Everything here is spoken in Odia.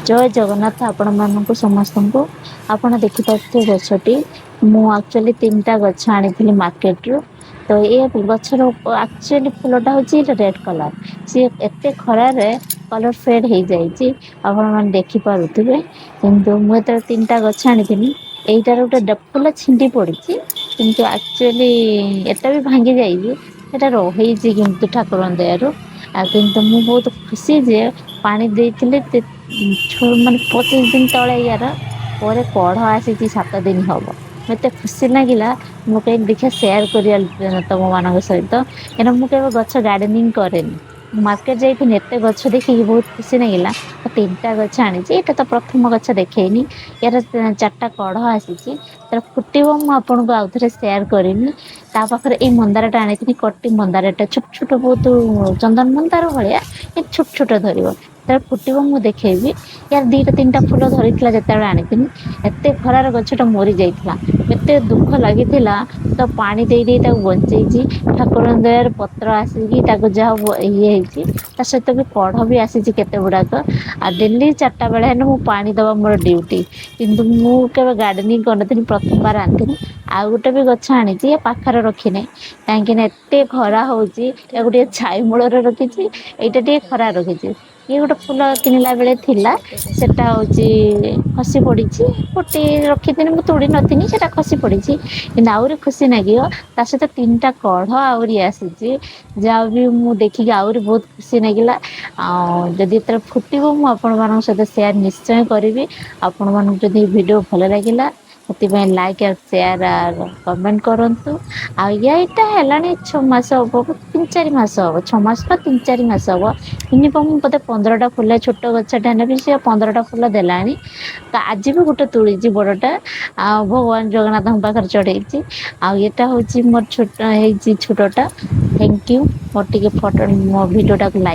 ଜୟ ଜଗନ୍ନାଥ ଆପଣ ମାନଙ୍କୁ ସମସ୍ତଙ୍କୁ। ଆପଣ ଦେଖିପାରୁଥିବେ ଗଛଟି ମୁଁ ଆକ୍ଚୁଆଲି 3ଟା ଗଛ ଆଣିଥିଲି ମାର୍କେଟରୁ। ତ ଏ ଗଛର ଆକ୍ଚୁଆଲି ଫୁଲଟା ହଉଛି ରେଡ୍ କଲର। ସିଏ ଏତେ ଖରାରେ କଲର ଫେଡ ହେଇଯାଇଛି ଆପଣ ମାନେ ଦେଖିପାରୁଥିବେ। କିନ୍ତୁ ମୁଁ ଏତେବେଳେ 3ଟା ଗଛ ଆଣିଥିଲି ଏଇଟାର ଗୋଟେ ଫୁଲ ଛିଣ୍ଡି ପଡିଛି। କିନ୍ତୁ ଆକ୍ଚୁଆଲି ଏଟା ବି ଭାଙ୍ଗି ଯାଇଛି। ସେଟା ରହିଛି କିନ୍ତୁ ଠାକୁରଙ୍କ ଦୟାରୁ। ଆଉ କିନ୍ତୁ ମୁଁ ବହୁତ ଖୁସି ଯେ ପାଣି ଦେଇଥିଲି ମାନେ 25 ଦିନ ତଳେ ୟାର ପରେ କଢ ଆସିଛି 7 ଦିନ ହବ। ମତେ ଖୁସି ଲାଗିଲା ମୁଁ କହିଲି ଦେଖିବା ସେୟାର କରିବା ତମ ମାନଙ୍କ ସହିତ। କାହିଁକିନା ମୁଁ କେବେ ଗଛ ଗାର୍ଡେନିଂ କରେନି। ମାର୍କେଟ ଯାଇଥିଲି ଏତେ ଗଛ ଦେଖିକି ବହୁତ ଖୁସି ଲାଗିଲା। 3ଟା ଗଛ ଆଣିଛି ଏଇଟା ତ ପ୍ରଥମ ଗଛ ଦେଖେଇନି। ୟାର 4ଟା କଢ ଆସିଛି ତାର ଫୁଟିବ ମୁଁ ଆପଣଙ୍କୁ ଆଉ ଥରେ ସେୟାର କରିବି। ତା ପାଖରେ ଏଇ ମନ୍ଦାର ଟା ଆଣିଥିଲି କଟି ମନ୍ଦାର ଟା ଛୋଟ ଛୋଟ ବହୁତ ଚନ୍ଦନ ମନ୍ଦାର ଭଳିଆ। ଏ ଛୋଟ ଛୋଟ ଧରିବ ଯେତେବେଳେ ଫୁଟିବ ମୁଁ ଦେଖେଇବି। ୟାର 2ଟା 3ଟା ଫୁଲ ଧରିଥିଲା ଯେତେବେଳେ ଆଣିଥିଲି। ଏତେ ଖରାର ଗଛ ଟା ମରି ଯାଇଥିଲା ଏତେ ଦୁଃଖ ଲାଗିଥିଲା। ତ ପାଣି ଦେଇ ଦେଇ ତାକୁ ବଞ୍ଚେଇଛି ଠାକୁରଙ୍କ ଦୟାରୁ ପତ୍ର ଆସିକି ତାକୁ ଯାହା ଇଏ ହେଇଛି। ତା ସହିତ ବି କଢ ବି ଆସିଛି କେତେ ଗୁଡାକ ଆଉ ଡେଲି 4ଟା ବେଳେ ହେଲେ ମୁଁ ପାଣି ଦବା ମୋର ଡ୍ୟୁଟି। କିନ୍ତୁ ମୁଁ କେବେ ଗାର୍ଡେନିଂ କରିନଥିଲି ପ୍ରଥମବାର ଆଣିଥିଲି। ଆଉ ଗୋଟେ ବି ଗଛ ଆଣିଛି ଏ ପାଖରେ ରଖିନାହିଁ କାହିଁକି ନା ଏତେ ଖରା ହଉଛି। ତାକୁ ଟିକେ ଛାଇ ମୂଳରେ ରଖିଛି ଏଇଟା ଟିକେ ଖରା ରଖିଛି। ଇଏ ଗୋଟେ ଫୁଲ କିଣିଲା ବେଳେ ଥିଲା ସେଟା ହଉଛି ଖସି ପଡିଛି। ଗୋଟେ ରଖିଥିଲି ମୁଁ ତୋଳି ନଥିଲି ସେଟା ଖସି ପଡିଛି କିନ୍ତୁ ଆହୁରି ଖୁସି ଲାଗିବ। ତା ସହିତ 3ଟା କଢ ଆହୁରି ଆସିଛି। ଯାହା ବି ମୁଁ ଦେଖିକି ଆହୁରି ବହୁତ ଖୁସି ଲାଗିଲା। ଆଉ ଯଦି ଏତେବେଳେ ଫୁଟିବ ମୁଁ ଆପଣ ମାନଙ୍କ ସହିତ ସେୟାର ନିଶ୍ଚୟ କରିବି। ଆପଣ ମାନଙ୍କୁ ଯଦି ଭିଡିଓ ଭଲ ଲାଗିଲା ସେଥିପାଇଁ ଲାଇକ୍ ଆଉ ସେୟାର କମେଣ୍ଟ କରନ୍ତୁ। ଆଉ ଏଇଟା ହେଲାଣି 6 ମାସ ହବ 3-4 ମାସ ହବ 6 ମାସ ବା 3-4 ମାସ ହବ। ମିନିମମ୍ ବୋଧେ 15ଟା ଫୁଲ ଛୋଟ ଗଛଟା ନେବି ସେ 15ଟା ଫୁଲ ଦେଲାଣି। ତ ଆଜି ବି ଗୋଟେ ତୋଳିଛି ବଡଟା ଆଉ ଭଗବାନ ଜଗନ୍ନାଥଙ୍କ ପାଖରେ ଚଢେଇଛି। ଆଉ ଏଇଟା ହଉଛି ମୋର ଛୋଟ ହେଇଛି ଛୋଟଟା ଥ୍ୟାଙ୍କ ୟୁ ମୋର ଟିକେ ଫଟୋ ମୋ ଭିଡିଓ ଟାକୁ ଲାଇକ୍